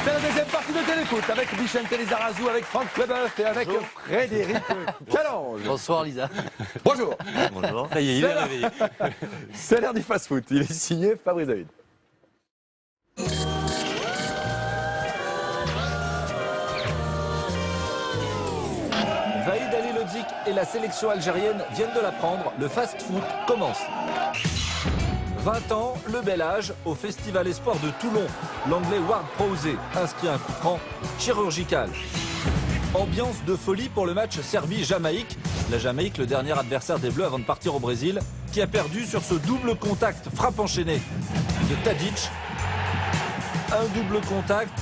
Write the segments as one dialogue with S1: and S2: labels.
S1: C'est la deuxième partie de Téléfoot avec Vicente Lizarazu, avec Franck Leboeuf et avec Frédéric Challenge.
S2: Bonsoir Lisa.
S1: Bonjour.
S2: Bonjour. Ça y est, il est réveillé.
S1: C'est l'heure du fast-foot. Il est signé Fabrice David.
S3: Vahid Halilhodžić et la sélection algérienne viennent de l'apprendre. Le fast-foot commence. 20 ans, le bel âge, au Festival Espoir de Toulon. L'anglais Ward Prowse inscrit un coup franc chirurgical. Ambiance de folie pour le match Serbie-Jamaïque. La Jamaïque, le dernier adversaire des Bleus avant de partir au Brésil, qui a perdu sur ce double contact frappe enchaîné de Tadic. Un double contact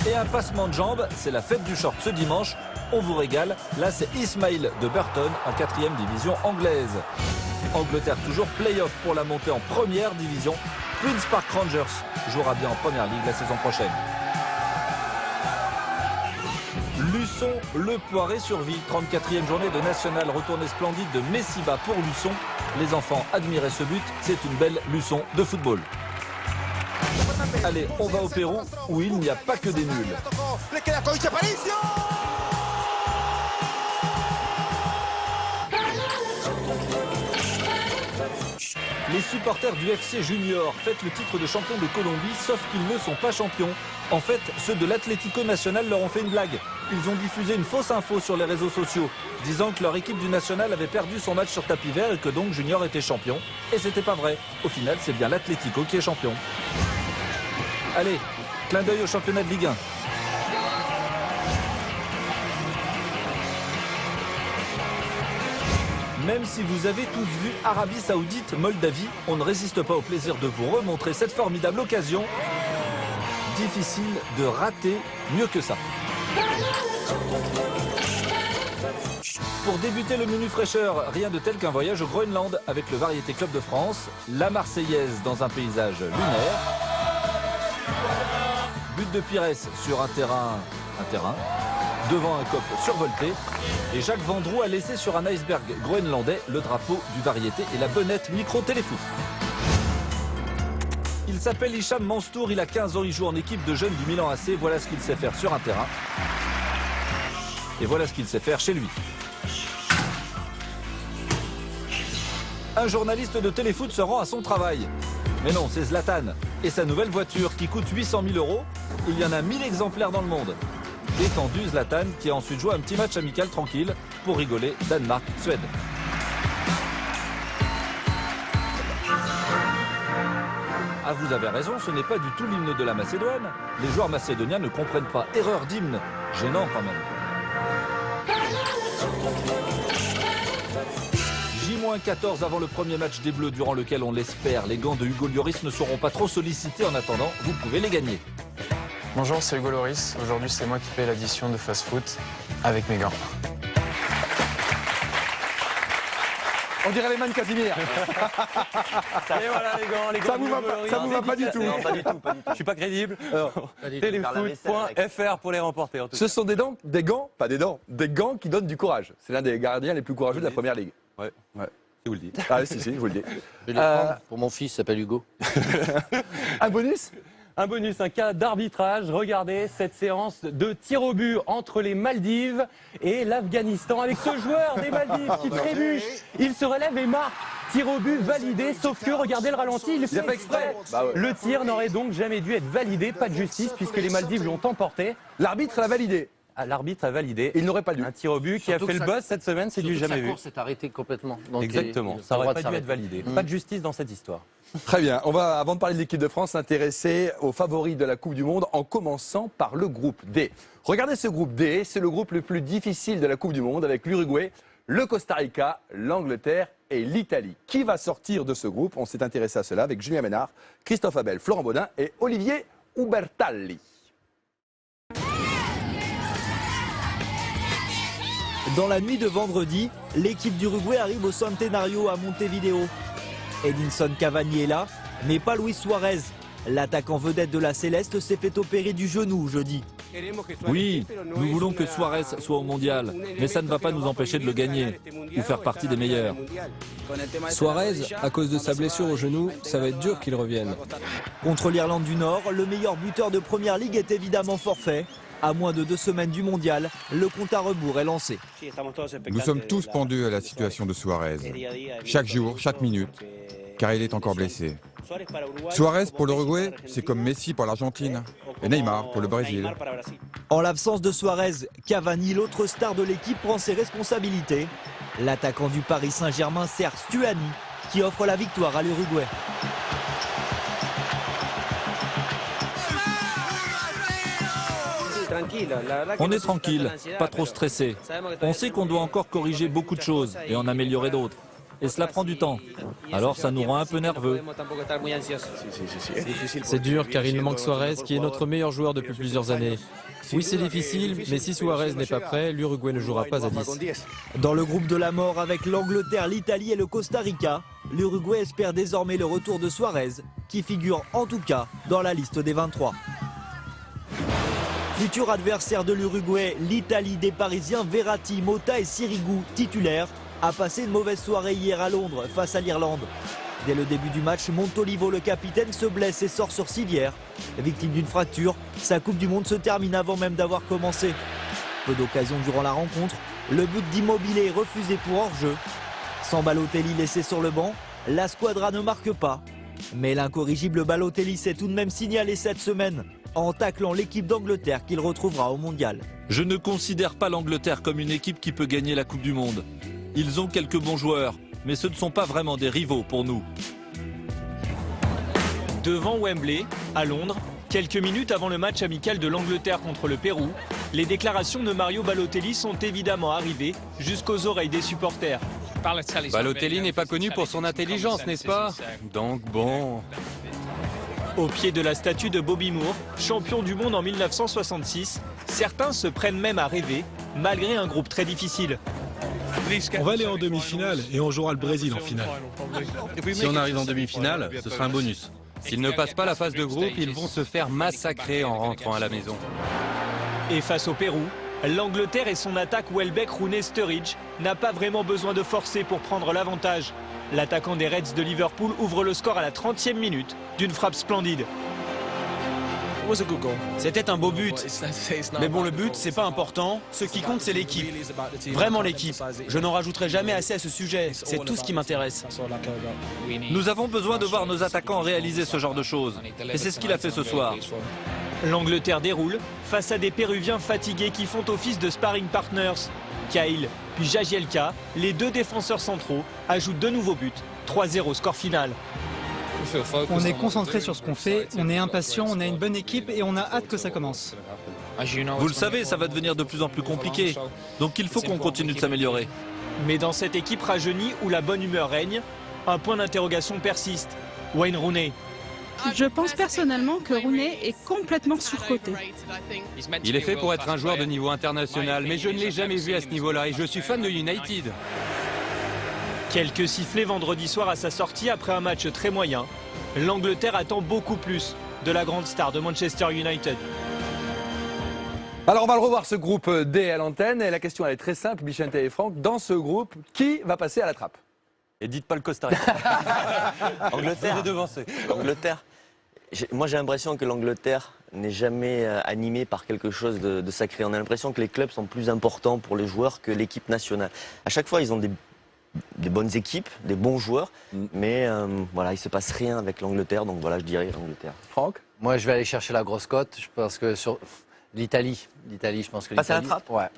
S3: et un passement de jambes. C'est la fête du short ce dimanche. On vous régale. Là, c'est Ismail de Burton en 4e division anglaise. Angleterre toujours play-off pour la montée en première division. Queen's Park Rangers jouera bien en première ligue la saison prochaine. Luçon, le Poiré survit. 34e journée de nationale, retournée splendide de Messiba pour Luçon. Les enfants admiraient ce but. C'est une belle leçon de football. Allez, on va au Pérou où il n'y a pas que des nuls. Les supporters du FC Junior fêtent le titre de champion de Colombie, sauf qu'ils ne sont pas champions. En fait, ceux de l'Atlético Nacional leur ont fait une blague. Ils ont diffusé une fausse info sur les réseaux sociaux, disant que leur équipe du National avait perdu son match sur tapis vert et que donc Junior était champion. Et c'était pas vrai. Au final, c'est bien l'Atlético qui est champion. Allez, clin d'œil au championnat de Ligue 1. Même si vous avez tous vu Arabie Saoudite, Moldavie, on ne résiste pas au plaisir de vous remontrer cette formidable occasion. Difficile de rater mieux que ça. Pour débuter le menu fraîcheur, rien de tel qu'un voyage au Groenland avec le Variété Club de France, la Marseillaise dans un paysage lunaire. But de Pires sur un terrain, devant un cop survolté. Et Jacques Vendroux a laissé sur un iceberg groenlandais le drapeau du Variété et la bonnette micro-téléfoot. Il s'appelle Hicham Manstour, il a 15 ans, il joue en équipe de jeunes du Milan AC. Voilà ce qu'il sait faire sur un terrain. Et voilà ce qu'il sait faire chez lui. Un journaliste de téléfoot se rend à son travail. Mais non, c'est Zlatan et sa nouvelle voiture qui coûte 800 000 €. Il y en a 1000 exemplaires dans le monde. Détendu Zlatan qui a ensuite joué un petit match amical tranquille pour rigoler Danemark-Suède. Ah, vous avez raison, ce n'est pas du tout l'hymne de la Macédoine. Les joueurs macédoniens ne comprennent pas. Erreur d'hymne. Gênant quand même. J-14 avant le premier match des Bleus durant lequel on l'espère. Les gants de Hugo Lloris ne seront pas trop sollicités en attendant. Vous pouvez les gagner.
S4: Bonjour, c'est Hugo Lloris. Aujourd'hui, c'est moi qui fais l'addition de Fast Foot avec mes gants.
S1: On dirait les man Casimir.
S2: Et voilà les gants.
S1: Ça vous va pas du tout.
S2: Non, pas du tout. Je suis pas crédible. Téléfoot.fr pour les remporter. En tout cas.
S1: Ce sont des gants, pas des dents, des gants qui donnent du courage. C'est l'un des gardiens les plus courageux de la première ligue.
S2: Ouais.
S1: Ouais.
S2: Je vous le dis.
S1: Ah si, je vous le dis.
S2: Je vais les prendre pour mon fils, il s'appelle Hugo.
S1: Un bonus ?
S5: Un bonus, un cas d'arbitrage. Regardez cette séance de tir au but entre les Maldives et l'Afghanistan avec ce joueur des Maldives qui trébuche. Il se relève et marque. Tir au but validé, sauf que regardez le ralenti, il fait exprès.
S1: Bah ouais.
S5: Le tir n'aurait donc jamais dû être validé, pas de justice puisque les Maldives l'ont emporté.
S1: L'arbitre l'a validé.
S5: Ah, l'arbitre a validé.
S1: Il n'aurait pas dû.
S5: Un tir au but qui a fait le buzz cette semaine, c'est du jamais vu.
S2: La course s'est arrêtée complètement. Donc
S5: Exactement, ça n'aurait pas dû être validé. Pas de justice dans cette histoire.
S1: Très bien. On va, avant de parler de l'équipe de France, s'intéresser aux favoris de la Coupe du Monde en commençant par le groupe D. Regardez ce groupe D, c'est le groupe le plus difficile de la Coupe du Monde avec l'Uruguay, le Costa Rica, l'Angleterre et l'Italie. Qui va sortir de ce groupe? On s'est intéressé à cela avec Julien Ménard, Christophe Abel, Florent Baudin et Olivier Ubertalli.
S6: Dans la nuit de vendredi, l'équipe d'Uruguay arrive au Centenario à Montevideo. Edinson Cavani est là, mais pas Luis Suarez. L'attaquant vedette de la Céleste s'est fait opérer du genou jeudi.
S3: Oui, nous voulons que Suarez soit au mondial, mais ça ne va pas nous empêcher de le gagner ou faire partie des meilleurs.
S7: Suarez, à cause de sa blessure au genou, ça va être dur qu'il revienne.
S6: Contre l'Irlande du Nord, le meilleur buteur de Première Ligue est évidemment forfait. À moins de 2 semaines du mondial, le compte à rebours est lancé.
S8: Nous sommes tous pendus à la situation de Suarez, chaque jour, chaque minute, car il est encore blessé. Suarez pour l'Uruguay, c'est comme Messi pour l'Argentine et Neymar pour le Brésil.
S6: En l'absence de Suarez, Cavani, l'autre star de l'équipe, prend ses responsabilités. L'attaquant du Paris Saint-Germain, Serge Stuani, qui offre la victoire à l'Uruguay.
S3: On est tranquille, pas trop stressé. On sait qu'on doit encore corriger beaucoup de choses et en améliorer d'autres. Et cela prend du temps. Alors ça nous rend un peu nerveux.
S7: C'est dur car il nous manque Suarez qui est notre meilleur joueur depuis plusieurs années. Oui, c'est difficile, mais si Suarez n'est pas prêt, l'Uruguay ne jouera pas à 10.
S6: Dans le groupe de la mort avec l'Angleterre, l'Italie et le Costa Rica, l'Uruguay espère désormais le retour de Suarez, qui figure en tout cas dans la liste des 23. Futur adversaire de l'Uruguay, l'Italie des Parisiens Verratti, Motta et Sirigu, titulaires, a passé une mauvaise soirée hier à Londres face à l'Irlande. Dès le début du match, Montolivo, le capitaine, se blesse et sort sur civière. Victime d'une fracture, sa Coupe du Monde se termine avant même d'avoir commencé. Peu d'occasions durant la rencontre, le but d'Immobilier est refusé pour hors-jeu. Sans Balotelli laissé sur le banc, la squadra ne marque pas. Mais l'incorrigible Balotelli s'est tout de même signalé cette semaine en taclant l'équipe d'Angleterre qu'il retrouvera au Mondial.
S3: Je ne considère pas l'Angleterre comme une équipe qui peut gagner la Coupe du Monde. Ils ont quelques bons joueurs, mais ce ne sont pas vraiment des rivaux pour nous.
S9: Devant Wembley, à Londres, quelques minutes avant le match amical de l'Angleterre contre le Pérou, les déclarations de Mario Balotelli sont évidemment arrivées jusqu'aux oreilles des supporters.
S2: Balotelli n'est pas connu pour son intelligence, n'est-ce pas? Donc bon...
S9: Au pied de la statue de Bobby Moore, champion du monde en 1966, certains se prennent même à rêver, malgré un groupe très difficile.
S10: On va aller en demi-finale et on jouera le Brésil en finale.
S2: Si on arrive en demi-finale, ce sera un bonus. S'ils ne passent pas la phase de groupe, ils vont se faire massacrer en rentrant à la maison.
S9: Et face au Pérou, l'Angleterre et son attaque Welbeck, Rooney, Sturridge n'a pas vraiment besoin de forcer pour prendre l'avantage. L'attaquant des Reds de Liverpool ouvre le score à la 30e minute d'une frappe splendide.
S11: C'était un beau but. Mais bon, le but, c'est pas important. Ce qui compte, c'est l'équipe. Vraiment l'équipe. Je n'en rajouterai jamais assez à ce sujet. C'est tout ce qui m'intéresse.
S3: Nous avons besoin de voir nos attaquants réaliser ce genre de choses. Et c'est ce qu'il a fait ce soir.
S9: L'Angleterre déroule face à des Péruviens fatigués qui font office de sparring partners. Cahill puis Jagielka, les deux défenseurs centraux, ajoutent de nouveaux buts. 3-0 score final.
S12: On est concentré sur ce qu'on fait, on est impatient, on a une bonne équipe et on a hâte que ça commence.
S3: Vous le savez, ça va devenir de plus en plus compliqué. Donc il faut qu'on continue de s'améliorer.
S9: Mais dans cette équipe rajeunie où la bonne humeur règne, un point d'interrogation persiste. Wayne Rooney.
S13: Je pense personnellement que Rooney est complètement surcoté.
S2: Il est fait pour être un joueur de niveau international, mais je ne l'ai jamais vu à ce niveau-là et je suis fan de United.
S9: Quelques sifflets vendredi soir à sa sortie après un match très moyen. L'Angleterre attend beaucoup plus de la grande star de Manchester United.
S1: Alors on va le revoir ce groupe D à l'antenne et la question elle est très simple, Bichente et Franck. Dans ce groupe, qui va passer à la trappe?
S2: Et dites pas le Costa Rica.
S14: Angleterre. Angleterre. Moi j'ai l'impression que l'Angleterre n'est jamais animée par quelque chose de sacré. On a l'impression que les clubs sont plus importants pour les joueurs que l'équipe nationale. À chaque fois ils ont des bonnes équipes, des bons joueurs, mais voilà, il ne se passe rien avec l'Angleterre, donc voilà, je dirais l'Angleterre.
S1: Franck?
S2: Moi je vais aller chercher la grosse cote, je pense que sur l'Italie, je pense que
S14: Passer à la
S2: l'Italie...
S14: trappe?
S2: Ouais.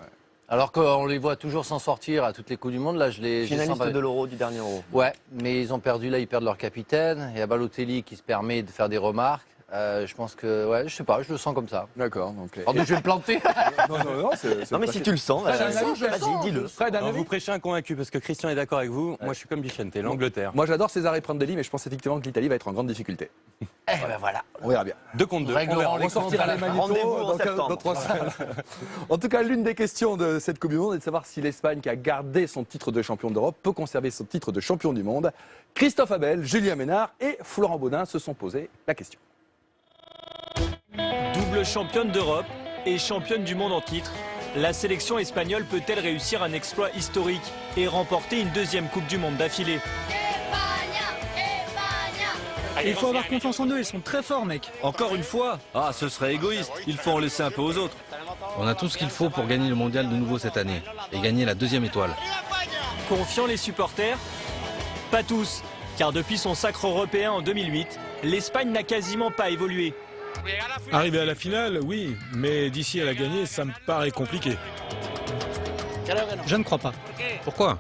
S2: Alors qu'on les voit toujours s'en sortir à toutes les Coupes du Monde, là je les...
S14: Finaliste de l'Euro, du dernier Euro.
S2: Ouais, mais ils ont perdu là, ils perdent leur capitaine, il y a Balotelli qui se permet de faire des remarques. Je pense que, ouais, je sais pas, je le sens comme ça.
S1: D'accord. Donc
S2: je vais me planter.
S14: Non, mais si tu le sens, vas-y, dis-le.
S2: Vous prêchez un convaincu parce que Christian est d'accord avec vous. Moi, je suis comme Bichente, l'Angleterre.
S1: Moi, j'adore Cesare Prandelli, mais je pense effectivement que l'Italie va être en grande difficulté.
S14: Ben voilà.
S1: On verra bien.
S2: 2 contre 2.
S1: On ressortira les magnétos dans 3 semaines. En tout cas, l'une des questions de cette Coupe du Monde est de savoir si l'Espagne, qui a gardé son titre de champion d'Europe, peut conserver son titre de champion du monde. Christophe Abel, Julien Ménard et Florent Baudin se sont posé la question.
S9: Double championne d'Europe et championne du monde en titre, la sélection espagnole peut-elle réussir un exploit historique et remporter une deuxième Coupe du Monde d'affilée?
S12: Il faut avoir confiance en eux, ils sont très forts, mec.
S3: Encore une fois? Ah, ce serait égoïste. Il faut en laisser un peu aux autres.
S15: On a tout ce qu'il faut pour gagner le mondial de nouveau cette année et gagner la deuxième étoile.
S9: Confiants les supporters? Pas tous, car depuis son sacre européen en 2008, l'Espagne n'a quasiment pas évolué.
S10: Arriver à la finale, oui, mais d'ici à la gagner, ça me paraît compliqué.
S12: Je ne crois pas.
S15: Pourquoi?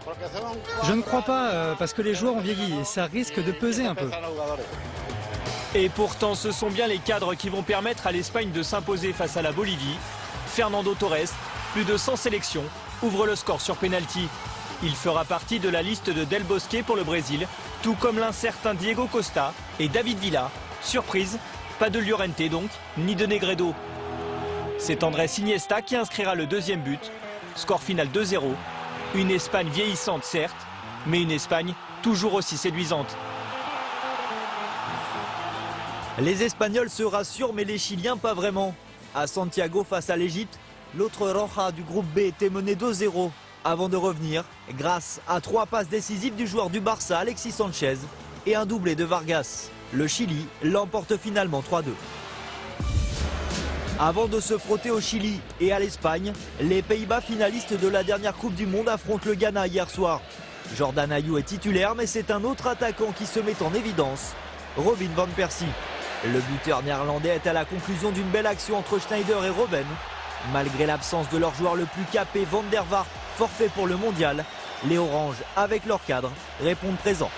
S12: Je ne crois pas parce que les joueurs ont vieilli et ça risque de peser un peu.
S9: Et pourtant, ce sont bien les cadres qui vont permettre à l'Espagne de s'imposer face à la Bolivie. Fernando Torres, plus de 100 sélections, ouvre le score sur pénalty. Il fera partie de la liste de Del Bosque pour le Brésil, tout comme l'incertain Diego Costa et David Villa. Surprise, pas de Llorente donc, ni de Negredo. C'est Andrés Iniesta qui inscrira le deuxième but. Score final 2-0. Une Espagne vieillissante certes, mais une Espagne toujours aussi séduisante.
S6: Les Espagnols se rassurent, mais les Chiliens pas vraiment. À Santiago face à l'Égypte, l'autre Roja du groupe B était mené 2-0 avant de revenir grâce à 3 passes décisives du joueur du Barça Alexis Sanchez et un doublé de Vargas. Le Chili l'emporte finalement 3-2. Avant de se frotter au Chili et à l'Espagne, les Pays-Bas finalistes de la dernière Coupe du Monde affrontent le Ghana hier soir. Jordan Ayew est titulaire, mais c'est un autre attaquant qui se met en évidence, Robin van Persie. Le buteur néerlandais est à la conclusion d'une belle action entre Schneider et Robben. Malgré l'absence de leur joueur le plus capé, Van der Vaart, forfait pour le mondial, les Oranges, avec leur cadre, répondent présents.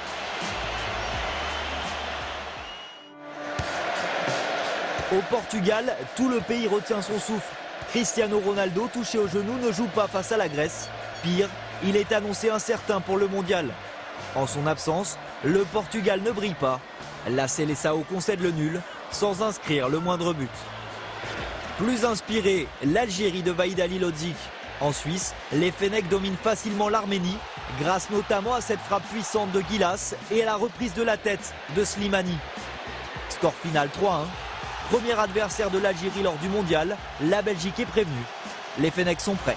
S6: Au Portugal, tout le pays retient son souffle. Cristiano Ronaldo, touché au genou, ne joue pas face à la Grèce. Pire, il est annoncé incertain pour le mondial. En son absence, le Portugal ne brille pas. La Seleção concède le nul, sans inscrire le moindre but. Plus inspiré, l'Algérie de Vahid Halilhodžić. En Suisse, les Fennecs dominent facilement l'Arménie, grâce notamment à cette frappe puissante de Gilas et à la reprise de la tête de Slimani. Score final 3-1. Premier adversaire de l'Algérie lors du mondial, la Belgique est prévenue. Les Fennecs sont prêts.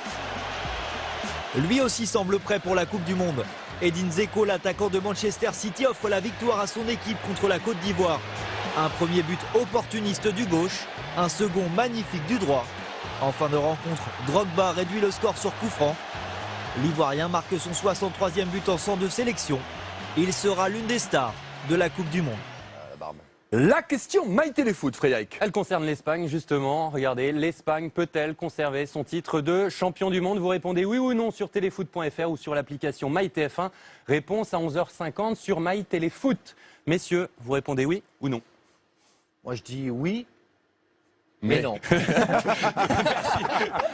S6: Lui aussi semble prêt pour la Coupe du Monde. Edin Dzeko, l'attaquant de Manchester City, offre la victoire à son équipe contre la Côte d'Ivoire. Un premier but opportuniste du gauche, un second magnifique du droit. En fin de rencontre, Drogba réduit le score sur coup franc. L'Ivoirien marque son 63e but en 102 sélections. Il sera l'une des stars de la Coupe du Monde.
S1: La question My Téléfoot, Frédéric.
S5: Elle concerne l'Espagne, justement. Regardez, l'Espagne peut-elle conserver son titre de champion du monde? Vous répondez oui ou non sur téléfoot.fr ou sur l'application MyTF1. Réponse à 11h50 sur MyTéléfoot. Messieurs, vous répondez oui ou non?
S2: Moi, je dis oui, mais non.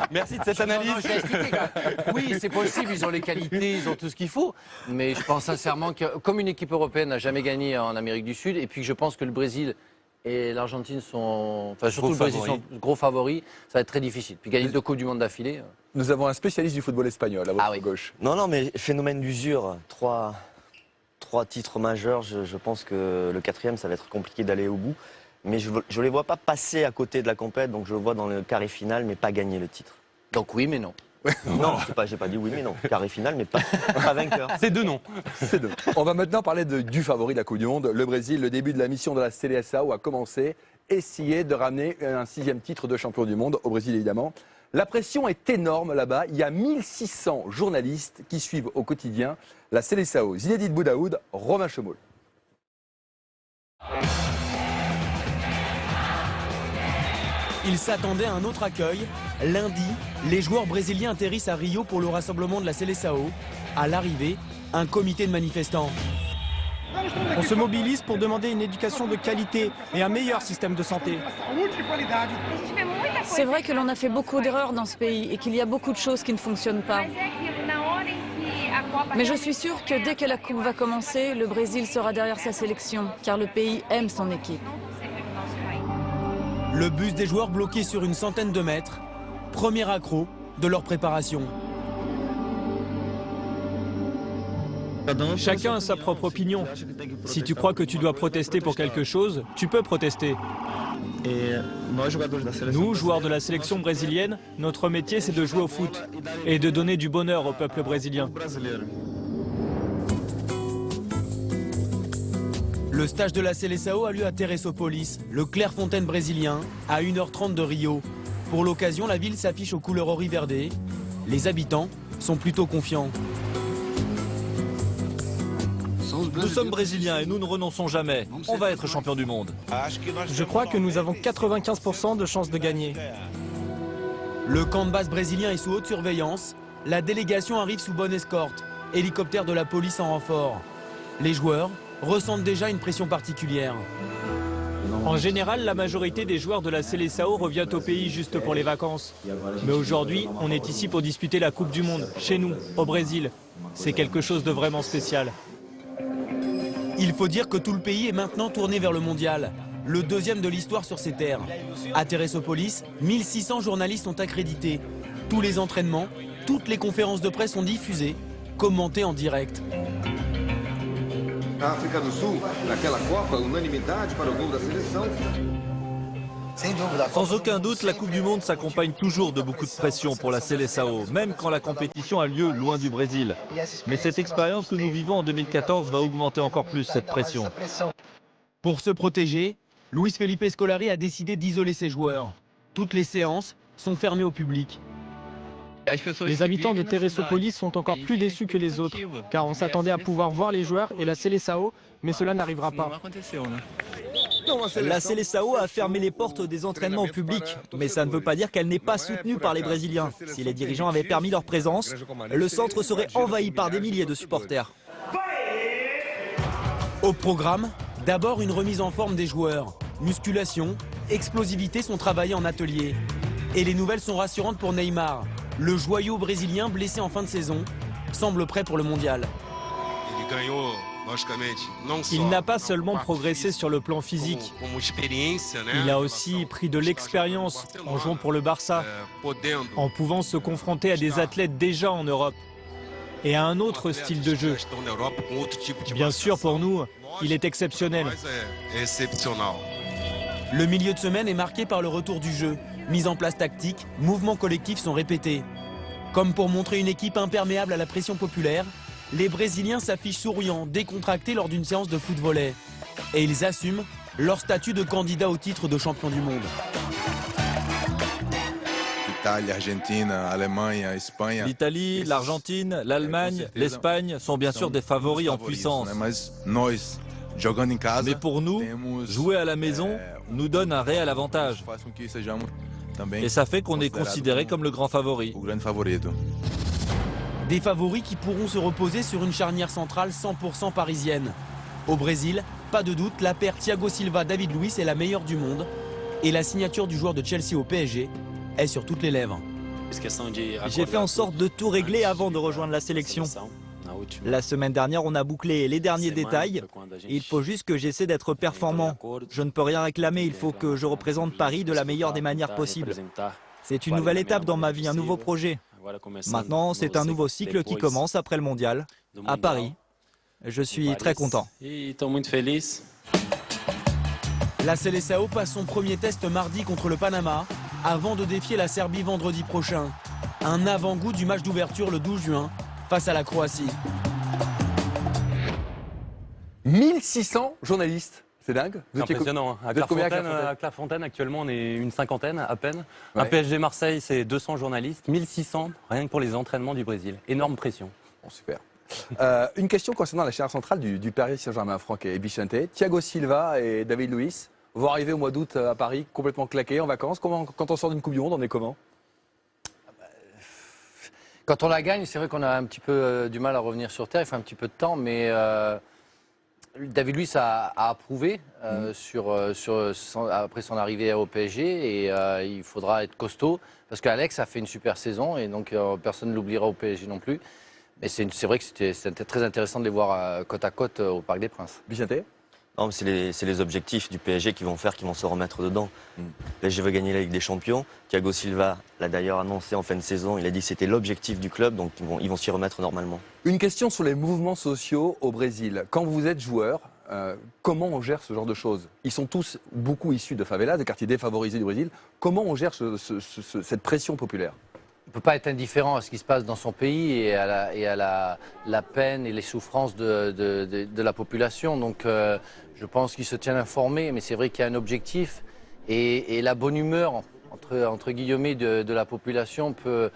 S5: Merci de cette analyse.
S2: Non, je l'ai expliqué, quand même. Oui, c'est possible, ils ont les qualités, ils ont tout ce qu'il faut. Mais je pense sincèrement que, comme une équipe européenne n'a jamais gagné en Amérique du Sud, et puis que je pense que le Brésil et l'Argentine sont, enfin surtout le Brésil sont gros favoris, ça va être très difficile. Puis gagner 2 Coupes du Monde d'affilée.
S1: Nous avons un spécialiste du football espagnol à votre gauche.
S14: Non, mais phénomène d'usure. 3 titres majeurs, je pense que le 4e, ça va être compliqué d'aller au bout. Mais je ne les vois pas passer à côté de la compète, donc je le vois dans le carré final, mais pas gagner le titre.
S2: Donc oui, mais non.
S14: Non, j'ai pas dit oui, mais non. Carré final, mais pas vainqueur.
S5: C'est 2 noms.
S1: On va maintenant parler du favori de la Coupe du Monde, le Brésil. Le début de la mission de la Seleção a commencé. Essayer de ramener un 6e titre de champion du monde, au Brésil évidemment. La pression est énorme là-bas. Il y a 1600 journalistes qui suivent au quotidien la Seleção. Zinedine Boudaoud, Romain Chemoul.
S11: Il s'attendait à un autre accueil. Lundi, les joueurs brésiliens atterrissent à Rio pour le rassemblement de la Seleção. À l'arrivée, un comité de manifestants.
S16: On se mobilise pour demander une éducation de qualité et un meilleur système de santé.
S17: C'est vrai que l'on a fait beaucoup d'erreurs dans ce pays et qu'il y a beaucoup de choses qui ne fonctionnent pas. Mais je suis sûre que dès que la Coupe va commencer, le Brésil sera derrière sa sélection, car le pays aime son équipe.
S11: Le bus des joueurs bloqué sur une centaine de mètres. Premier accroc de leur préparation.
S9: Chacun a sa propre opinion. Si tu crois que tu dois protester pour quelque chose, tu peux protester. Nous, joueurs de la sélection brésilienne, notre métier c'est de jouer au foot et de donner du bonheur au peuple brésilien.
S11: Le stage de la Seleção a lieu à Teresópolis, le Clairefontaine brésilien, à 1h30 de Rio. Pour l'occasion, la ville s'affiche aux couleurs oriverdées. Les habitants sont plutôt confiants.
S3: Nous sommes brésiliens et nous ne renonçons jamais. On va être champion du monde.
S16: Je crois que nous avons 95% de chances de gagner.
S11: Le camp de base brésilien est sous haute surveillance. La délégation arrive sous bonne escorte. Hélicoptère de la police en renfort. Les joueurs ressentent déjà une pression particulière.
S9: En général, la majorité des joueurs de la Seleção revient au pays juste pour les vacances. Mais aujourd'hui, on est ici pour disputer la Coupe du Monde, chez nous, au Brésil. C'est quelque chose de vraiment spécial.
S11: Il faut dire que tout le pays est maintenant tourné vers le mondial, le deuxième de l'histoire sur ces terres. À Teresópolis, 1600 journalistes sont accrédités. Tous les entraînements, toutes les conférences de presse sont diffusées, commentées en direct.
S18: A África do Sul, naquela Copa, unanimidade para o gol da seleção.
S3: Sans aucun doute, la Coupe du Monde s'accompagne toujours de beaucoup de pression pour la Seleção, même quand la compétition a lieu loin du Brésil. Mais cette expérience que nous vivons en 2014 va augmenter encore plus cette pression.
S11: Pour se protéger, Luis Felipe Scolari a décidé d'isoler ses joueurs. Toutes les séances sont fermées au public.
S16: Les habitants de Teresópolis sont encore plus déçus que les autres, car on s'attendait à pouvoir voir les joueurs et la Seleção, mais cela n'arrivera pas.
S6: La Seleção a fermé les portes des entraînements au public, mais ça ne veut pas dire qu'elle n'est pas soutenue par les Brésiliens. Si les dirigeants avaient permis leur présence, le centre serait envahi par des milliers de supporters.
S11: Au programme, d'abord une remise en forme des joueurs. Musculation, explosivité sont travaillées en atelier. Et les nouvelles sont rassurantes pour Neymar. Le joyau brésilien blessé en fin de saison semble prêt pour le mondial.
S9: Il n'a pas seulement progressé sur le plan physique, il a aussi pris de l'expérience en jouant pour le Barça, en pouvant se confronter à des athlètes déjà en Europe et à un autre style de jeu. Bien sûr, pour nous, il est exceptionnel.
S11: Le milieu de semaine est marqué par le retour du jeu. Mise en place tactique, mouvements collectifs sont répétés. Comme pour montrer une équipe imperméable à la pression populaire, les Brésiliens s'affichent souriants, décontractés lors d'une séance de foot-volley. Et ils assument leur statut de candidat au titre de champion du monde.
S3: L'Italie, l'Argentine, l'Allemagne, l'Espagne sont bien sûr des favoris en puissance. Mais pour nous, jouer à la maison nous donne un réel avantage. Et ça fait qu'on est considéré comme le grand favori.
S11: Des favoris qui pourront se reposer sur une charnière centrale 100% parisienne. Au Brésil, pas de doute, la paire Thiago Silva-David Luiz est la meilleure du monde. Et la signature du joueur de Chelsea au PSG est sur toutes les lèvres.
S6: J'ai fait en sorte de tout régler avant de rejoindre la sélection. La semaine dernière, on a bouclé les derniers détails. Il faut juste que j'essaie d'être performant. Je ne peux rien réclamer, il faut que je représente Paris de la meilleure des manières possibles. C'est une nouvelle étape dans ma vie, un nouveau projet. Maintenant, c'est un nouveau cycle qui commence après le mondial, à Paris. Je suis très content.
S11: La Seleção passe son premier test mardi contre le Panama, avant de défier la Serbie vendredi prochain. Un avant-goût du match d'ouverture le 12 juin, face à la Croatie.
S1: 1600 journalistes, c'est dingue.
S5: C'est impressionnant. À Clairefontaine, actuellement, on est une cinquantaine à peine.
S1: Ouais.
S5: À PSG Marseille, c'est 200 journalistes, 1600 rien que pour les entraînements du Brésil. Énorme pression.
S1: Bon, super. Une question concernant la charnière centrale du Paris Saint-Germain, Franck et Vicente. Thiago Silva et David Luiz vont arriver au mois d'août à Paris, complètement claqués, en vacances. Quand on sort d'une Coupe du Monde, on est comment ?
S2: Quand on la gagne, c'est vrai qu'on a un petit peu du mal à revenir sur Terre, il faut un petit peu de temps, mais David Luiz a approuvé après son arrivée au PSG et il faudra être costaud parce qu'Alex a fait une super saison et donc personne ne l'oubliera au PSG non plus. Mais c'est vrai que c'était très intéressant de les voir côte à côte au Parc des Princes.
S1: Vicente ?
S14: Non, c'est les objectifs du PSG qui vont se remettre dedans. Le PSG veut gagner la Ligue des Champions. Thiago Silva l'a d'ailleurs annoncé en fin de saison. Il a dit que c'était l'objectif du club, donc ils vont s'y remettre normalement.
S1: Une question sur les mouvements sociaux au Brésil. Quand vous êtes joueur, comment on gère ce genre de choses? Ils sont tous beaucoup issus de favelas, des quartiers défavorisés du Brésil. Comment on gère cette pression populaire?
S2: On ne peut pas être indifférent à ce qui se passe dans son pays et à la peine et les souffrances de la population. Donc je pense qu'ils se tiennent informés, mais c'est vrai qu'il y a un objectif. Et la bonne humeur, entre guillemets, de la population peut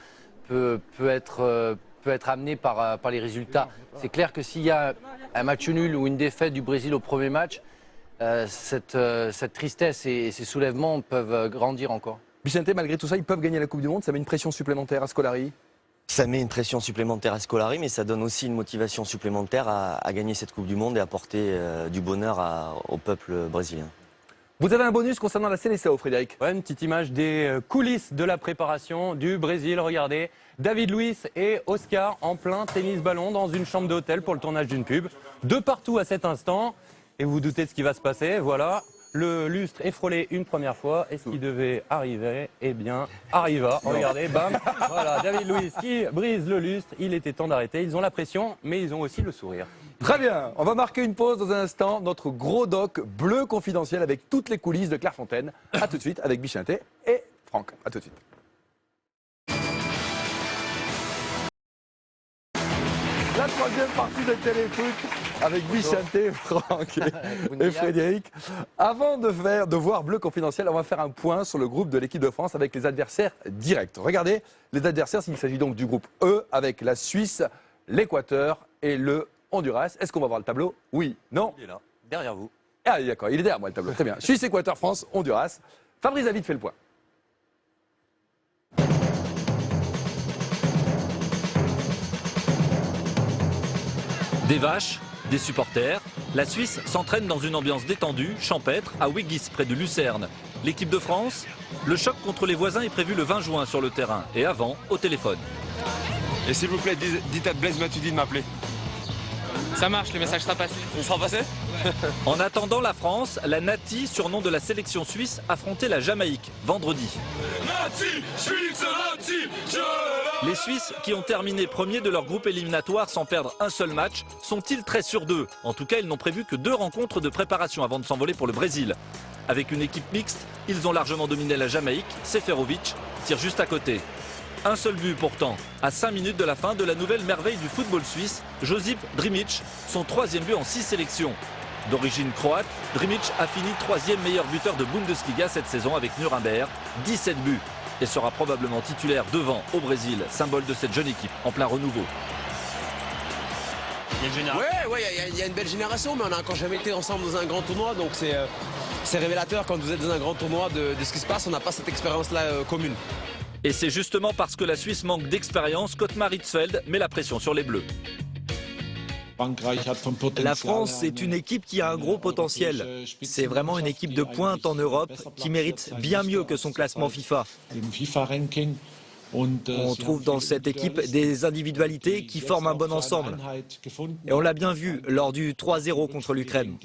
S2: être amenée par les résultats. C'est clair que s'il y a un match nul ou une défaite du Brésil au premier match, cette tristesse et ces soulèvements peuvent grandir encore.
S1: Vicente, malgré tout ça, ils peuvent gagner la Coupe du Monde. Ça met une pression supplémentaire à Scolari?
S14: Ça met une pression supplémentaire à Scolari, mais ça donne aussi une motivation supplémentaire à gagner cette Coupe du Monde et apporter du bonheur au peuple brésilien.
S1: Vous avez un bonus concernant la Seleção, Frédéric?
S5: Ouais, une petite image des coulisses de la préparation du Brésil. Regardez, David Luiz et Oscar en plein tennis-ballon dans une chambre d'hôtel pour le tournage d'une pub. De partout à cet instant. Et vous vous doutez de ce qui va se passer. Voilà, le lustre est frôlé une première fois. Et ce qui devait arriver, eh bien, arriva. Regardez, bam. Voilà, David Luiz qui brise le lustre. Il était temps d'arrêter. Ils ont la pression, mais ils ont aussi le sourire.
S1: Très bien, on va marquer une pause dans un instant. Notre gros doc bleu confidentiel avec toutes les coulisses de Clairefontaine. A tout de suite avec Vicente et Franck. A tout de suite. La troisième partie de Téléfoot avec Vicente, Franck et Frédéric. Avant de voir bleu confidentiel, on va faire un point sur le groupe de l'équipe de France avec les adversaires directs. Regardez, les adversaires, il s'agit donc du groupe E avec la Suisse, l'Équateur et le Honduras. Est-ce qu'on va voir le tableau? Oui, non?
S2: Il est là, derrière vous.
S1: Ah d'accord, il est derrière moi le tableau. Très bien. Suisse, Équateur, France, Honduras. Fabrice a vite fait le point.
S3: Des vaches, des supporters. La Suisse s'entraîne dans une ambiance détendue, champêtre, à Weggis, près de Lucerne. L'équipe de France, le choc contre les voisins est prévu le 20 juin sur le terrain. Et avant, au téléphone.
S19: Et s'il vous plaît, dites à Blaise Matuidi de m'appeler.
S16: Ça marche, le message sera passé.
S19: Il sera passé?
S3: En attendant la France, la Nati, surnom de la sélection suisse, affrontait la Jamaïque, vendredi.
S19: Nati, Suisse, Nati,
S3: Les Suisses, qui ont terminé premiers de leur groupe éliminatoire sans perdre un seul match, sont-ils très sur deux? En tout cas, ils n'ont prévu que 2 rencontres de préparation avant de s'envoler pour le Brésil. Avec une équipe mixte, ils ont largement dominé la Jamaïque. Seferovic tire juste à côté. Un seul but pourtant, à 5 minutes de la fin de la nouvelle merveille du football suisse, Josip Drmić, son 3e but en 6 sélections. D'origine croate, Drmić a fini 3e meilleur buteur de Bundesliga cette saison avec Nuremberg, 17 buts, et sera probablement titulaire devant au Brésil, symbole de cette jeune équipe en plein renouveau.
S20: Il y a une belle génération, mais on n'a encore jamais été ensemble dans un grand tournoi, donc c'est révélateur quand vous êtes dans un grand tournoi de ce qui se passe, on n'a pas cette expérience-là commune.
S3: Et c'est justement parce que la Suisse manque d'expérience qu'Ottmar Hitzfeld met la pression sur les Bleus.
S6: La France est une équipe qui a un gros potentiel. C'est vraiment une équipe de pointe en Europe qui mérite bien mieux que son classement FIFA. On trouve dans cette équipe des individualités qui forment un bon ensemble. Et on l'a bien vu lors du 3-0 contre l'Ukraine.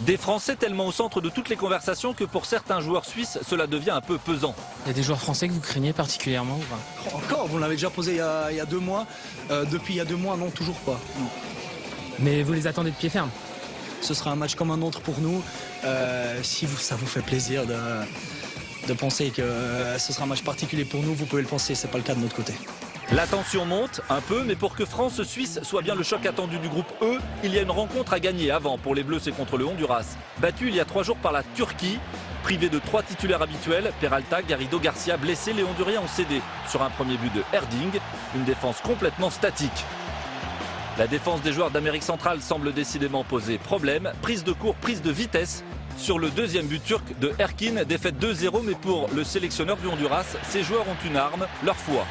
S3: Des Français tellement au centre de toutes les conversations que pour certains joueurs suisses, cela devient un peu pesant.
S16: Il y a des joueurs français que vous craignez particulièrement ou pas?
S21: Encore, vous l'avez déjà posé il y a 2 mois. Depuis il y a 2 mois, non, toujours pas. Non.
S16: Mais vous les attendez de pied ferme?
S21: Ce sera un match comme un autre pour nous. Si ça vous fait plaisir de penser que ce sera un match particulier pour nous, vous pouvez le penser, c'est pas le cas de notre côté.
S3: La tension monte un peu, mais pour que France-Suisse soit bien le choc attendu du groupe E, il y a une rencontre à gagner avant. Pour les Bleus, c'est contre le Honduras. Battu il y a 3 jours par la Turquie, privé de 3 titulaires habituels, Peralta, Garrido, Garcia blessés, les Honduriens ont cédé sur un premier but de Erding, une défense complètement statique. La défense des joueurs d'Amérique centrale semble décidément poser problème. Prise de court, prise de vitesse. Sur le 2e but turc de Erkin, défaite 2-0, mais pour le sélectionneur du Honduras, ces joueurs ont une arme, leur foi.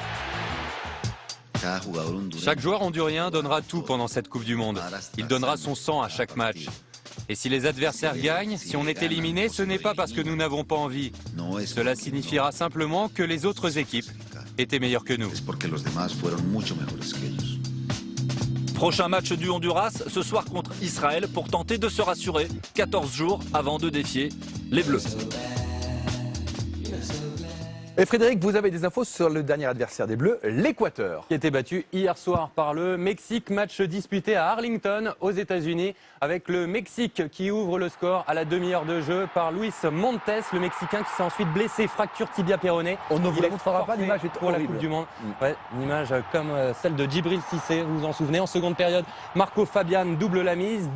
S22: Chaque joueur hondurien donnera tout pendant cette Coupe du Monde. Il donnera son sang à chaque match. Et si les adversaires gagnent, si on est éliminé, ce n'est pas parce que nous n'avons pas envie. Cela signifiera simplement que les autres équipes étaient meilleures que nous.
S3: Prochain match du Honduras, ce soir contre Israël, pour tenter de se rassurer 14 jours avant de défier les Bleus.
S1: Et Frédéric, vous avez des infos sur le dernier adversaire des Bleus, l'Équateur.
S5: Qui a été battu hier soir par le Mexique. Match disputé à Arlington, aux États-Unis, avec le Mexique qui ouvre le score à la demi-heure de jeu par Luis Montes, le Mexicain qui s'est ensuite blessé, fracture tibia péroné.
S1: On ne vous la montrera pas, l'image est
S5: pour la
S1: horrible.
S5: Coupe du Monde. Ouais, une image comme celle de Djibril Cissé, vous vous en souvenez. En seconde période, Marco Fabian double la mise.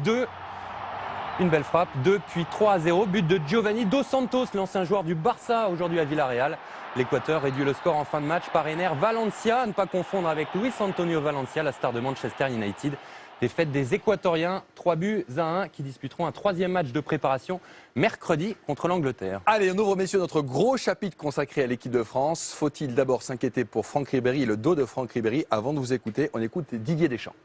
S5: Une belle frappe, 2 puis 3-0. But de Giovanni Dos Santos, l'ancien joueur du Barça, aujourd'hui à Villarreal. L'Équateur réduit le score en fin de match par Ener Valencia, à ne pas confondre avec Luis Antonio Valencia, la star de Manchester United. Défaite des Équatoriens, 3-1, qui disputeront un 3e match de préparation mercredi contre l'Angleterre.
S1: Allez, on ouvre, messieurs, notre gros chapitre consacré à l'équipe de France. Faut-il d'abord s'inquiéter pour Franck Ribéry, le dos de Franck Ribéry? Avant de vous écouter, on écoute Didier Deschamps.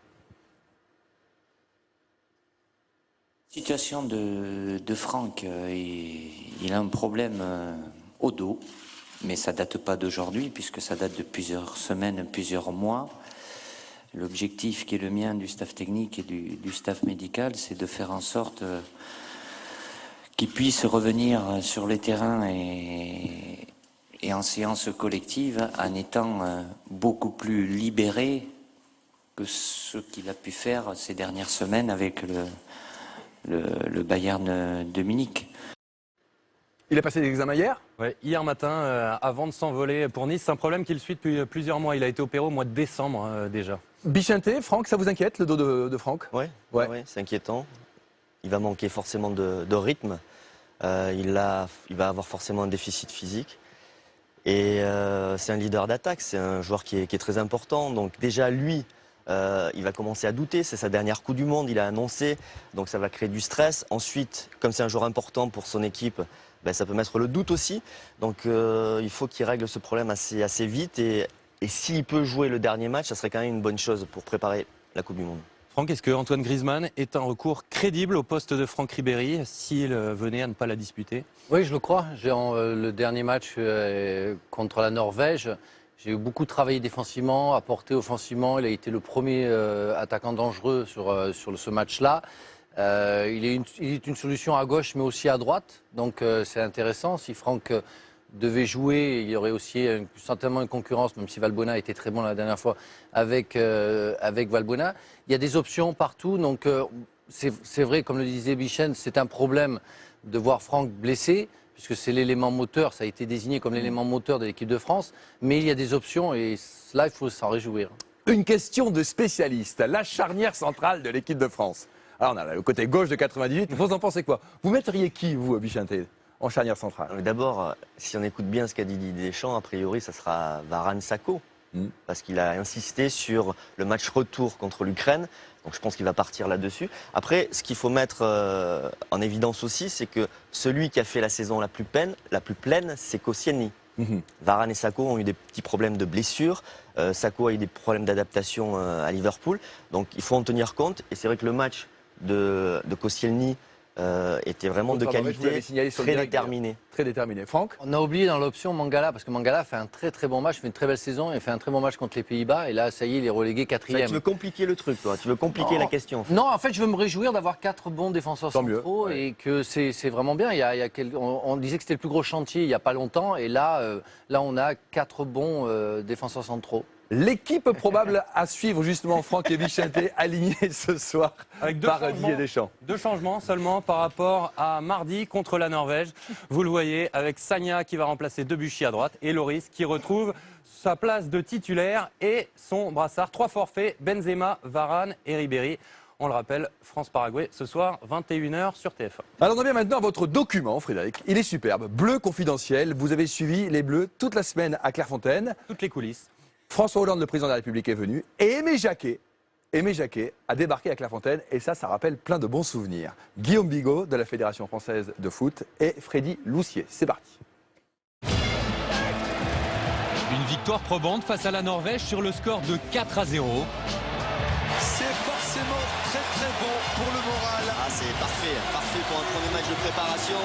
S4: Situation de Franck, il a un problème au dos, mais ça date pas d'aujourd'hui puisque ça date de plusieurs semaines, plusieurs mois. L'objectif qui est le mien du staff technique et du staff médical, c'est de faire en sorte qu'il puisse revenir sur les terrains et en séance collective en étant beaucoup plus libéré que ce qu'il a pu faire ces dernières semaines avec le Bayern de Munich.
S1: Il a passé des examens hier?
S5: Ouais, hier matin, avant de s'envoler pour Nice. C'est un problème qu'il suit depuis plusieurs mois. Il a été opéré au mois de décembre déjà.
S1: Bichinté, Franck, ça vous inquiète, le dos de Franck?
S14: Ouais, c'est inquiétant. Il va manquer forcément de rythme. Il va avoir forcément un déficit physique. Et c'est un leader d'attaque, c'est un joueur qui est très important. Donc déjà, lui, il va commencer à douter. C'est sa dernière Coupe du Monde, il a annoncé. Donc ça va créer du stress. Ensuite, comme c'est un joueur important pour son équipe, ça peut mettre le doute aussi. Donc il faut qu'il règle ce problème assez vite. Et s'il peut jouer le dernier match, ça serait quand même une bonne chose pour préparer la Coupe du Monde.
S5: Franck, est-ce que Antoine Griezmann est un recours crédible au poste de Franck Ribéry s'il venait à ne pas la disputer?
S2: Oui, je le crois. Le dernier match contre la Norvège, j'ai beaucoup travaillé défensivement, apporté offensivement. Il a été le premier attaquant dangereux sur ce match-là. Il est une solution à gauche, mais aussi à droite. Donc c'est intéressant. Si Franck devait jouer, il y aurait aussi certainement une concurrence, même si Valbuena était très bon la dernière fois, avec Valbuena. Il y a des options partout. Donc c'est vrai, comme le disait Bichen, c'est un problème de voir Franck blessé, puisque c'est l'élément moteur, ça a été désigné comme l'élément moteur de l'équipe de France. Mais il y a des options et là, il faut s'en réjouir.
S1: Une question de spécialiste, la charnière centrale de l'équipe de France. Alors on a le côté gauche de 98, vous en pensez quoi? Vous mettriez qui, vous, Bichinté, en charnière centrale?
S14: D'abord, si on écoute bien ce qu'a dit Didier Deschamps, a priori, ça sera Varane-Sakho. Parce qu'il a insisté sur le match retour contre l'Ukraine. Donc je pense qu'il va partir là-dessus. Après, ce qu'il faut mettre en évidence aussi, c'est que celui qui a fait la saison la plus pleine, c'est Koscielny. Varane et Sakho ont eu des petits problèmes de blessure. Sakho a eu des problèmes d'adaptation à Liverpool. Donc il faut en tenir compte. Et c'est vrai que le match de Koscielny était vraiment de qualité, très déterminé.
S1: Très déterminé. Franck?
S2: On a oublié dans l'option Mangala, parce que Mangala fait un très très bon match, fait une très belle saison et fait un très bon match contre les Pays-Bas. Et là, ça y est, il est relégué 4e.
S14: Tu veux compliquer le truc, toi? Tu veux compliquer la question en fait.
S2: Non, en fait, je veux me réjouir d'avoir 4 bons défenseurs centraux et que c'est vraiment bien. On disait que c'était le plus gros chantier il n'y a pas longtemps. Et là, on a 4 bons défenseurs centraux.
S1: L'équipe probable à suivre, justement, Franck et Bichinté, alignés ce soir
S5: avec
S1: par Didier Deschamps.
S5: 2 changements seulement par rapport à mardi contre la Norvège. Vous le voyez, avec Sagna qui va remplacer Debuchy à droite et Loris qui retrouve sa place de titulaire et son brassard. 3 forfaits, Benzema, Varane et Ribéry. On le rappelle, France-Paraguay ce soir, 21h sur TF1.
S1: Alors on en vient maintenant à votre document, Frédéric. Il est superbe. Bleu confidentiel. Vous avez suivi les Bleus toute la semaine à Clairefontaine.
S5: Toutes les coulisses.
S1: François Hollande, le président de la République, est venu. Et Aimé Jacquet a débarqué à Clairefontaine. Et ça rappelle plein de bons souvenirs. Guillaume Bigot, de la Fédération française de foot, et Freddy Loussier. C'est parti.
S22: Une victoire probante face à la Norvège sur le score de 4-0.
S8: C'est forcément très très bon pour le moral.
S14: Ah, c'est parfait pour un premier match de préparation.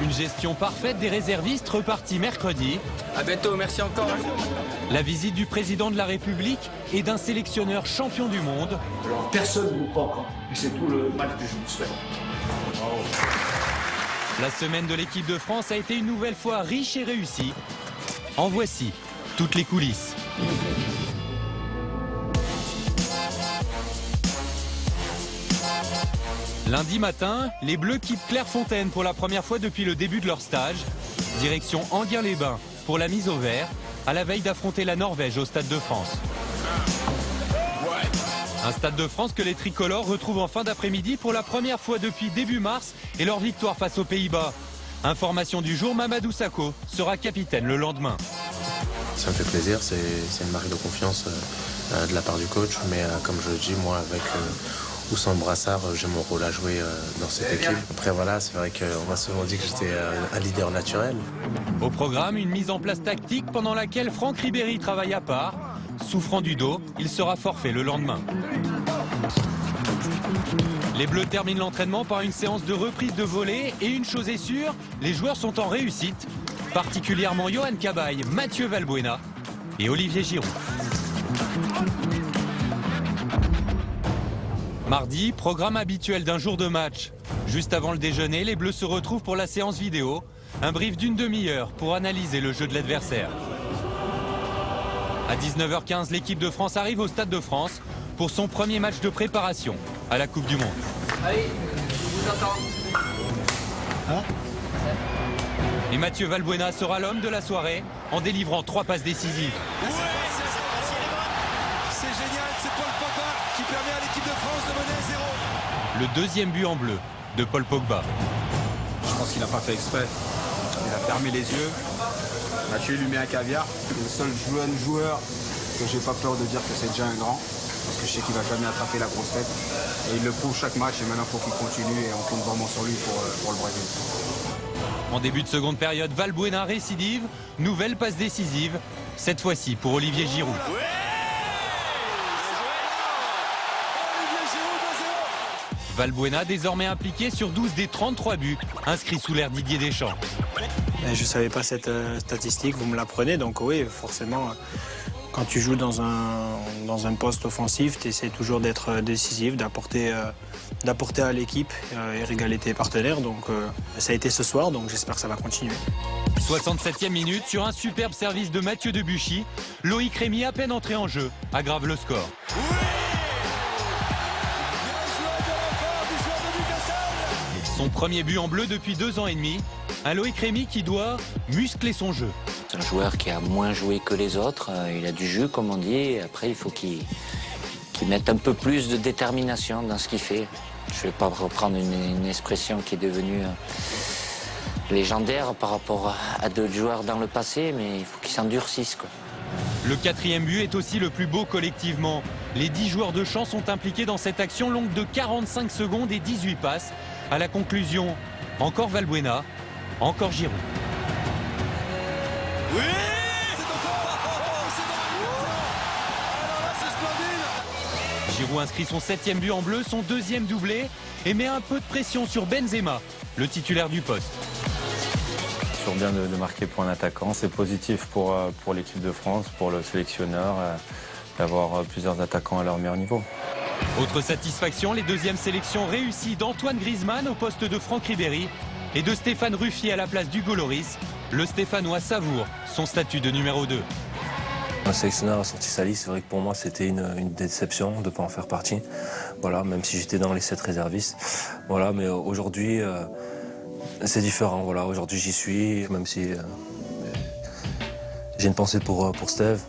S22: Une gestion parfaite des réservistes repartis mercredi.
S8: À bientôt, merci encore.
S22: La visite du président de la République et d'un sélectionneur champion du monde.
S23: Alors, personne ne vous croit encore. Et c'est tout le mal que je vous souhaite.
S22: La semaine de l'équipe de France a été une nouvelle fois riche et réussie. En voici toutes les coulisses. Lundi matin, les Bleus quittent Clairefontaine pour la première fois depuis le début de leur stage. Direction Enghien-les-Bains pour la mise au vert, à la veille d'affronter la Norvège au Stade de France. Un Stade de France que les tricolores retrouvent en fin d'après-midi pour la première fois depuis début mars et leur victoire face aux Pays-Bas. Information du jour, Mamadou Sakho sera capitaine le lendemain.
S7: Ça me fait plaisir, c'est une marque de confiance de la part du coach, mais comme je le dis, moi avec ou sans le brassard, j'ai mon rôle à jouer dans cette équipe. Après voilà, c'est vrai qu'on m'a souvent dit que j'étais un leader naturel.
S22: Au programme, une mise en place tactique pendant laquelle Franck Ribéry travaille à part. Souffrant du dos, il sera forfait le lendemain. Les Bleus terminent l'entraînement par une séance de reprise de volée et une chose est sûre, les joueurs sont en réussite, particulièrement Yohan Cabaye, Mathieu Valbuena et Olivier Giroud. Mardi, programme habituel d'un jour de match. Juste avant le déjeuner, les Bleus se retrouvent pour la séance vidéo. Un brief d'une demi-heure pour analyser le jeu de l'adversaire. À 19h15, l'équipe de France arrive au Stade de France pour son premier match de préparation à la Coupe du Monde.
S2: Allez, je vous attends.
S22: Et Mathieu Valbuena sera l'homme de la soirée en délivrant 3 passes décisives.
S8: C'est génial, c'est Paul Pogba qui permet à l'équipe de France de mener à 0.
S22: Le deuxième but en bleu de Paul Pogba.
S19: Je pense qu'il n'a pas fait exprès. Il a fermé les yeux. Mathieu lui met un caviar.
S13: Le seul jeune joueur que j'ai pas peur de dire que c'est déjà un grand. Parce que je sais qu'il va jamais attraper la grosse tête. Et il le prouve chaque match et maintenant il faut qu'il continue et on compte vraiment sur lui pour le Brésil.
S22: En début de seconde période, Valbuena récidive. Nouvelle passe décisive, cette fois-ci pour Olivier Giroud. Valbuena désormais impliqué sur 12 des 33 buts inscrits sous l'ère Didier Deschamps.
S16: Je ne savais pas cette statistique, vous me l'apprenez, donc oui, forcément, quand tu joues dans un poste offensif, tu essaies toujours d'être décisif, d'apporter à l'équipe et régaler tes partenaires. Donc ça a été ce soir, donc j'espère que ça va continuer.
S22: 67e minute, sur un superbe service de Mathieu Debuchy, Loïc Rémy, à peine entré en jeu, aggrave le score. Son premier but en bleu depuis 2 ans et demi, un Loïc Rémy qui doit muscler son jeu.
S4: C'est un joueur qui a moins joué que les autres, il a du jus comme on dit, et après il faut qu'il mette un peu plus de détermination dans ce qu'il fait. Je ne vais pas reprendre une expression qui est devenue légendaire par rapport à d'autres joueurs dans le passé, mais il faut qu'il s'endurcisse, quoi.
S22: Le 4e but est aussi le plus beau collectivement. Les 10 joueurs de champ sont impliqués dans cette action longue de 45 secondes et 18 passes. À la conclusion, encore Valbuena, encore Giroud.
S8: Oui,
S22: Giroud inscrit son 7e but en bleu, son 2e doublé et met un peu de pression sur Benzema, le titulaire du poste.
S23: C'est toujours bien de marquer pour un attaquant, c'est positif pour l'équipe de France, pour le sélectionneur, d'avoir plusieurs attaquants à leur meilleur niveau.
S22: Autre satisfaction, les 2e sélections réussies d'Antoine Griezmann au poste de Franck Ribéry et de Stéphane Ruffier à la place d'Hugo Lloris. Le Stéphanois savoure son statut de numéro 2.
S7: Un sélectionneur a sorti sa liste, c'est vrai que pour moi c'était une déception de ne pas en faire partie. Voilà, même si j'étais dans les 7 réservistes. Voilà, mais aujourd'hui c'est différent. Voilà, aujourd'hui j'y suis, même si j'ai une pensée pour Steve,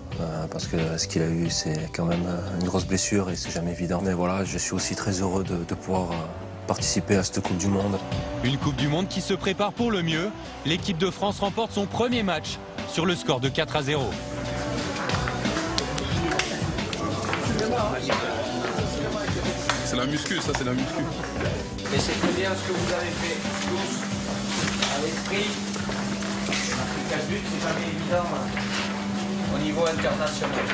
S7: parce que ce qu'il a eu c'est quand même une grosse blessure et c'est jamais évident. Mais voilà, je suis aussi très heureux de pouvoir participer à cette Coupe du Monde.
S22: Une Coupe du Monde qui se prépare pour le mieux. L'équipe de France remporte son premier match sur le score de 4-0.
S19: C'est la muscu, ça c'est la muscu.
S2: Et c'est très bien ce que vous avez fait tous à l'esprit. Marquer 4 buts, c'est jamais évident au niveau international.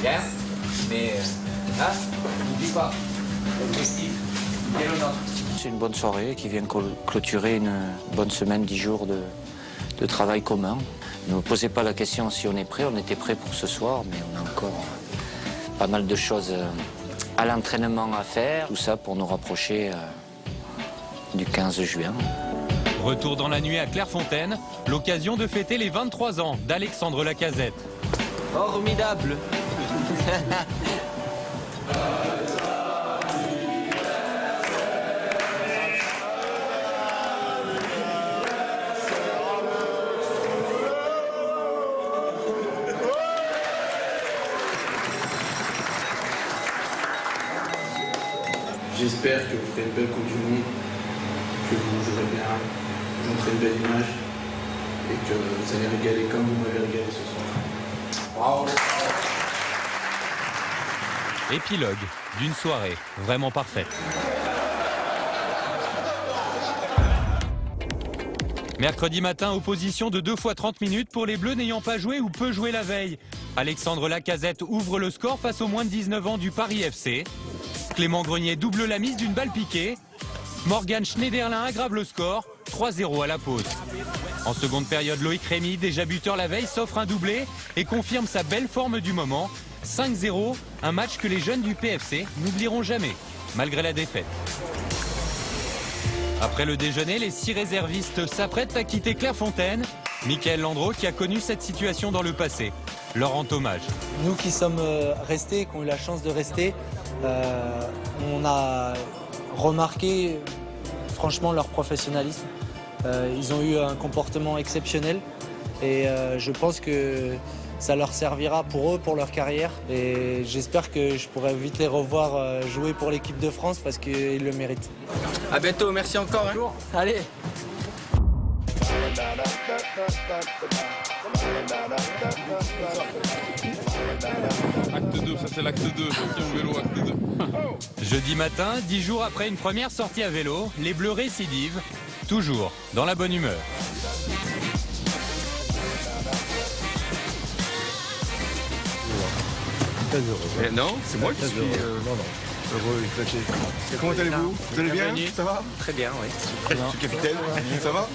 S2: Bien, mais n'oublie pas, l'objectif est le nôtre.
S4: C'est une bonne soirée qui vient clôturer une bonne semaine, 10 jours de travail commun. Ne me posez pas la question si on est prêt, on était prêt pour ce soir, mais on a encore pas mal de choses à l'entraînement à faire. Tout ça pour nous rapprocher du 15 juin.
S22: Retour dans la nuit à Clairefontaine, l'occasion de fêter les 23 ans d'Alexandre Lacazette.
S14: Formidable.
S10: J'espère que vous ferez une belle Coupe du Monde, que vous jouerez bien, vous montrez une belle image et que vous allez régaler comme vous m'avez régalé ce soir. Bravo.
S22: Épilogue d'une soirée vraiment parfaite. Mercredi matin, opposition de 2 fois 30 minutes pour les Bleus n'ayant pas joué ou peu joué la veille. Alexandre Lacazette ouvre le score face aux moins de 19 ans du Paris FC. Clément Grenier double la mise d'une balle piquée. Morgan Schneiderlin aggrave le score, 3-0 à la pause. En seconde période, Loïc Rémy, déjà buteur la veille, s'offre un doublé et confirme sa belle forme du moment. 5-0, un match que les jeunes du PFC n'oublieront jamais, malgré la défaite. Après le déjeuner, les 6 réservistes s'apprêtent à quitter Clairefontaine. Michael Landreau, qui a connu cette situation dans le passé, leur rend hommage.
S12: Nous qui sommes restés, qui ont eu la chance de rester, on a remarqué franchement leur professionnalisme. Ils ont eu un comportement exceptionnel et je pense que ça leur servira pour eux, pour leur carrière. Et j'espère que je pourrai vite les revoir jouer pour l'équipe de France parce qu'ils le méritent.
S21: À bientôt, merci encore.
S12: Allez.
S15: Acte 2, ça c'est l'acte 2, sortie au vélo, acte 2.
S22: Jeudi matin, 10 jours après une première sortie à vélo, les Bleus récidivent, toujours dans la bonne humeur.
S19: Très heureux. Non, c'est moi qui suis heureux et flatté. Comment allez-vous? Vous allez bien? Ça va?
S14: Très bien, oui.
S19: Monsieur le capitaine, ça va?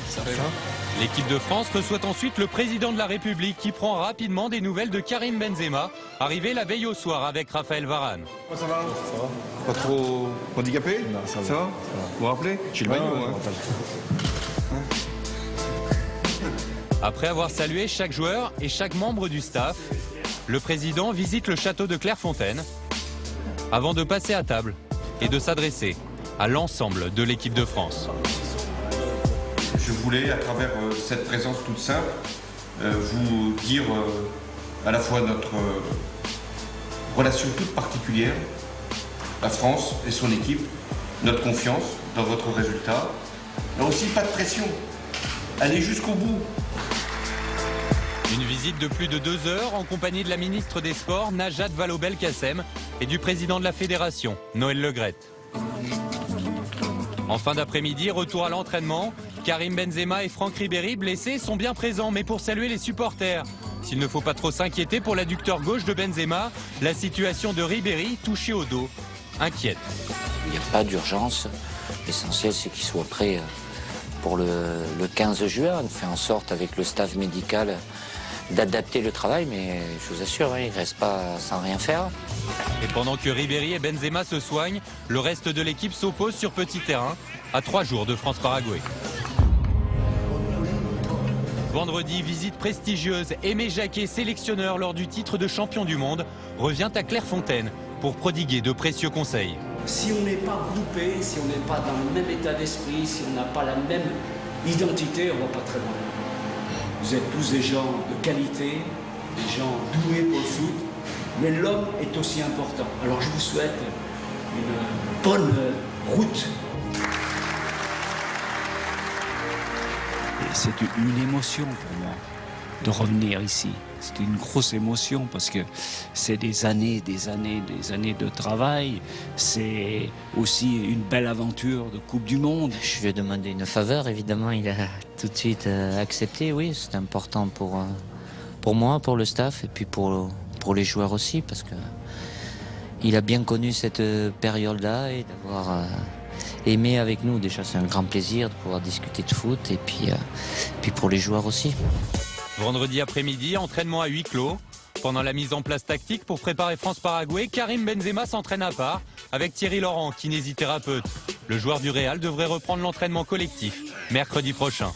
S22: L'équipe de France reçoit ensuite le président de la République qui prend rapidement des nouvelles de Karim Benzema, arrivé la veille au soir avec Raphaël Varane.
S19: Comment ça va? Ça va. Pas trop handicapé? Non, ça va. Vous vous rappelez? J'ai le maillot.
S22: Après avoir salué chaque joueur et chaque membre du staff, le président visite le château de Clairefontaine avant de passer à table et de s'adresser à l'ensemble de l'équipe de France.
S24: Je voulais, à travers cette présence toute simple, vous dire à la fois notre relation toute particulière, la France et son équipe, notre confiance dans votre résultat, mais aussi pas de pression. Allez jusqu'au bout.
S22: Une visite de plus de 2 heures en compagnie de la ministre des Sports, Najat Vallaud-Belkacem, et du président de la fédération, Noël Le Graët. En fin d'après-midi, retour à l'entraînement. Karim Benzema et Franck Ribéry, blessés, sont bien présents, mais pour saluer les supporters. S'il ne faut pas trop s'inquiéter pour l'adducteur gauche de Benzema, la situation de Ribéry, touché au dos, inquiète.
S4: Il n'y a pas d'urgence. L'essentiel, c'est qu'il soit prêt pour le 15 juin. On fait en sorte, avec le staff médical, d'adapter le travail, mais je vous assure, il ne reste pas sans rien faire.
S22: Et pendant que Ribéry et Benzema se soignent, le reste de l'équipe s'oppose sur petit terrain, à 3 jours de France-Paraguay. Vendredi, visite prestigieuse. Aimé Jacquet, sélectionneur lors du titre de champion du monde, revient à Clairefontaine pour prodiguer de précieux conseils.
S25: Si on n'est pas groupé, si on n'est pas dans le même état d'esprit, si on n'a pas la même identité, on ne va pas très loin. Vous êtes tous des gens de qualité, des gens doués pour le foot, mais l'homme est aussi important. Alors je vous souhaite une bonne route.
S26: C'est une émotion pour moi de revenir ici. C'est une grosse émotion parce que c'est des années de travail. C'est aussi une belle aventure de Coupe du Monde.
S4: Je lui ai demandé une faveur, évidemment, il a tout de suite accepté. Oui, c'est important pour moi, pour le staff et puis pour les joueurs aussi parce que il a bien connu cette période-là et d'avoir aimé avec nous. Déjà, c'est un grand plaisir de pouvoir discuter de foot et puis pour les joueurs aussi.
S22: Vendredi après-midi, entraînement à huis clos. Pendant la mise en place tactique pour préparer France-Paraguay, Karim Benzema s'entraîne à part avec Thierry Laurent, kinésithérapeute. Le joueur du Real devrait reprendre l'entraînement collectif mercredi prochain.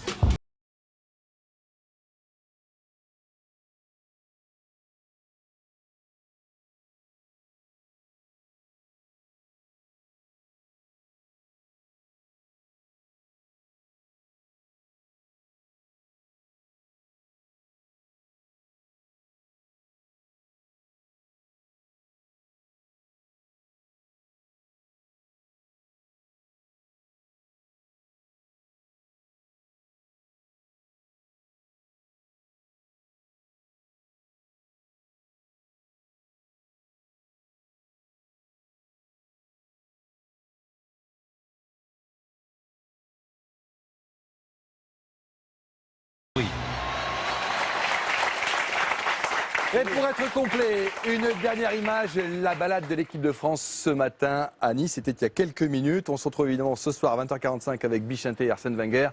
S1: Et pour être complet, une dernière image, la balade de l'équipe de France ce matin à Nice. C'était il y a quelques minutes. On se retrouve évidemment ce soir à 20h45 avec Bichente, Arsène Wenger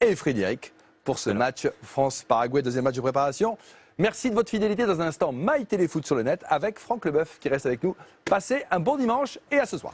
S1: et Frédéric pour ce match France-Paraguay, deuxième match de préparation. Merci de votre fidélité. Dans un instant, My Téléfoot sur le net avec Franck Leboeuf qui reste avec nous. Passez un bon dimanche et à ce soir.